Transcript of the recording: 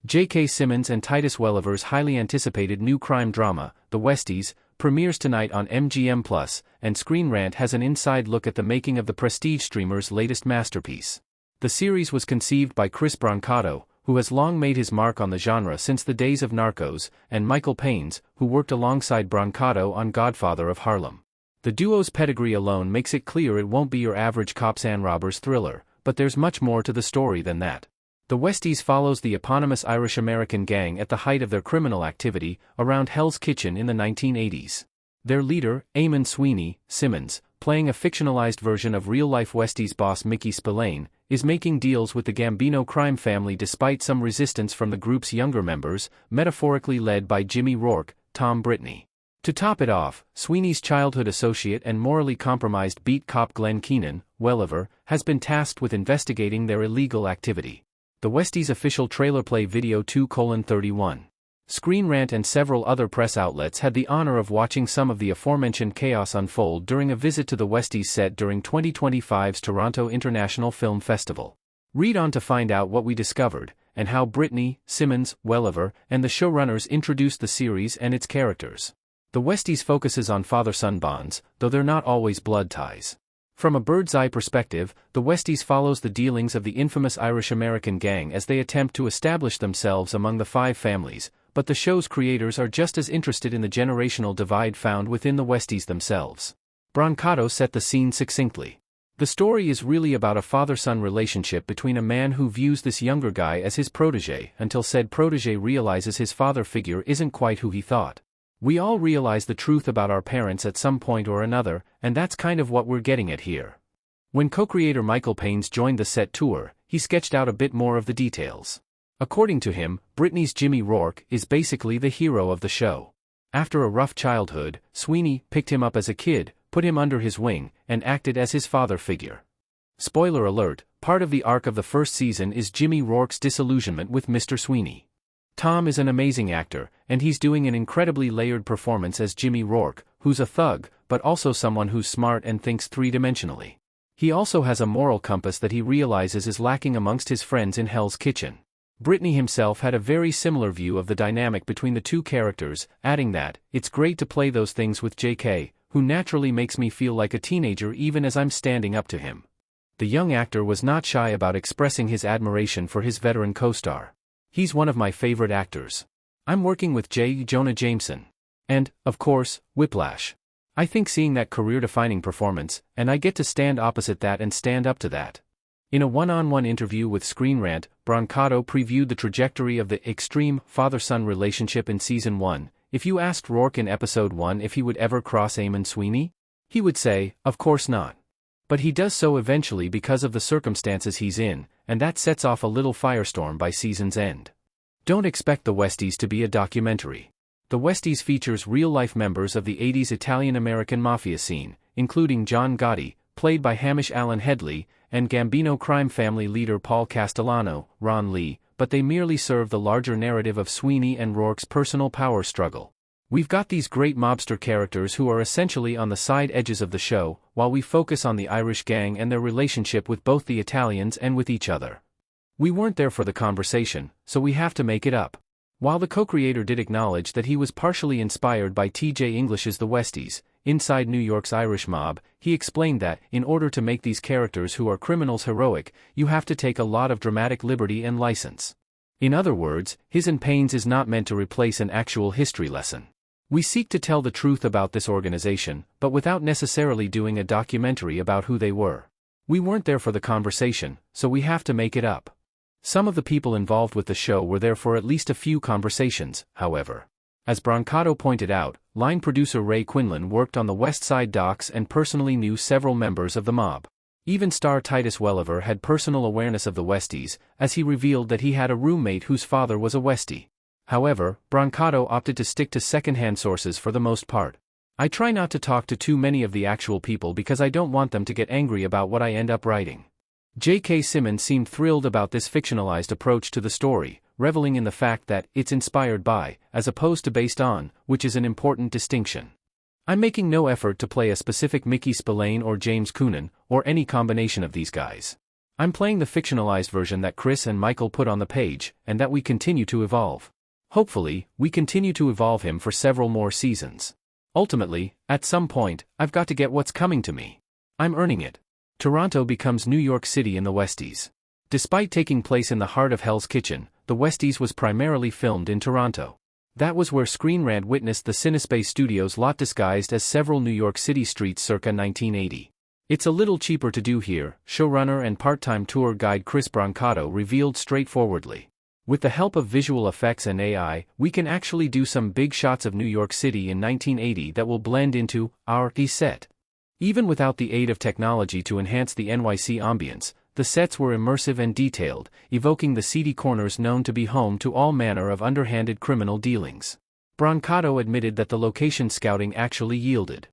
J.K. Simmons and Titus Welliver's highly anticipated new crime drama, The Westies, premieres tonight on MGM+, and Screen Rant has an inside look at the making of the prestige streamer's latest masterpiece. The series was conceived by Chris Brancato, who has long made his mark on the genre since the days of Narcos, and Michael Paines, who worked alongside Brancato on Godfather of Harlem. The duo's pedigree alone makes it clear it won't be your average cops and robbers thriller, but there's much more to the story than that. The Westies follows the eponymous Irish-American gang at the height of their criminal activity, around Hell's Kitchen in the 1980s. Their leader, Eamon Sweeney, Simmons, playing a fictionalized version of real-life Westies boss Mickey Spillane, is making deals with the Gambino crime family despite some resistance from the group's younger members, metaphorically led by Jimmy Roarke, Tom Brittney. To top it off, Sweeney's childhood associate and morally compromised beat cop Glenn Keenan, Welliver, has been tasked with investigating their illegal activity. The Westies official trailer play video 2:31. Screen Rant and several other press outlets had the honor of watching some of the aforementioned chaos unfold during a visit to the Westies set during 2025's Toronto International Film Festival. Read on to find out what we discovered, and how Brittney, Simmons, Welliver, and the showrunners introduced the series and its characters. The Westies focuses on father-son bonds, though they're not always blood ties. From a bird's-eye perspective, the Westies follows the dealings of the infamous Irish-American gang as they attempt to establish themselves among the five families, but the show's creators are just as interested in the generational divide found within the Westies themselves. Brancato set the scene succinctly. The story is really about a father-son relationship between a man who views this younger guy as his protege until said protege realizes his father figure isn't quite who he thought. We all realize the truth about our parents at some point or another, and that's kind of what we're getting at here. When co-creator Michael Paines joined the set tour, he sketched out a bit more of the details. According to him, Brittney's Jimmy Roarke is basically the hero of the show. After a rough childhood, Sweeney picked him up as a kid, put him under his wing, and acted as his father figure. Spoiler alert, part of the arc of the first season is Jimmy Roarke's disillusionment with Mr. Sweeney. Tom is an amazing actor, and he's doing an incredibly layered performance as Jimmy Roarke, who's a thug, but also someone who's smart and thinks three-dimensionally. He also has a moral compass that he realizes is lacking amongst his friends in Hell's Kitchen. Brittney himself had a very similar view of the dynamic between the two characters, adding that, "It's great to play those things with J.K., who naturally makes me feel like a teenager even as I'm standing up to him." The young actor was not shy about expressing his admiration for his veteran co-star. "He's one of my favorite actors. I'm working with J. Jonah Jameson. And, of course, Whiplash. I think seeing that career-defining performance, and I get to stand opposite that and stand up to that." In a one-on-one interview with Screen Rant, Brancato previewed the trajectory of the extreme father-son relationship in Season 1. If you asked Roarke in Episode 1 if he would ever cross Eamon Sweeney, he would say, "Of course not." But he does so eventually because of the circumstances he's in, and that sets off a little firestorm by season's end. Don't expect The Westies to be a documentary. The Westies features real-life members of the 80s Italian-American Mafia scene, including John Gotti, played by Hamish Allen Headley, and Gambino crime family leader Paul Castellano, Ron Lee, but they merely serve the larger narrative of Sweeney and Roarke's personal power struggle. We've got these great mobster characters who are essentially on the side edges of the show, while we focus on the Irish gang and their relationship with both the Italians and with each other. We weren't there for the conversation, so we have to make it up. While the co-creator did acknowledge that he was partially inspired by T.J. English's The Westies, Inside New York's Irish Mob, he explained that, in order to make these characters who are criminals heroic, you have to take a lot of dramatic liberty and license. In other words, his and Paines is not meant to replace an actual history lesson. We seek to tell the truth about this organization, but without necessarily doing a documentary about who they were. We weren't there for the conversation, so we have to make it up. Some of the people involved with the show were there for at least a few conversations, however. As Brancato pointed out, line producer Ray Quinlan worked on the West Side docs and personally knew several members of the mob. Even star Titus Welliver had personal awareness of the Westies, as he revealed that he had a roommate whose father was a Westie. However, Brancato opted to stick to second-hand sources for the most part. "I try not to talk to too many of the actual people because I don't want them to get angry about what I end up writing." J.K. Simmons seemed thrilled about this fictionalized approach to the story, reveling in the fact that it's inspired by, as opposed to based on, which is an important distinction. "I'm making no effort to play a specific Mickey Spillane or James Coonan, or any combination of these guys. I'm playing the fictionalized version that Chris and Michael put on the page, and that we continue to evolve. Hopefully, we continue to evolve him for several more seasons. Ultimately, at some point, I've got to get what's coming to me. I'm earning it. Toronto becomes New York City in the Westies. Despite taking place in the heart of Hell's Kitchen, the Westies was primarily filmed in Toronto. That was where Screen Rant witnessed the Cinespace Studios lot disguised as several New York City streets circa 1980. It's a little cheaper to do here, showrunner and part-time tour guide Chris Brancato revealed straightforwardly. With the help of visual effects and AI, we can actually do some big shots of New York City in 1980 that will blend into our set. Even without the aid of technology to enhance the NYC ambience, the sets were immersive and detailed, evoking the seedy corners known to be home to all manner of underhanded criminal dealings. Brancato admitted that the location scouting actually yielded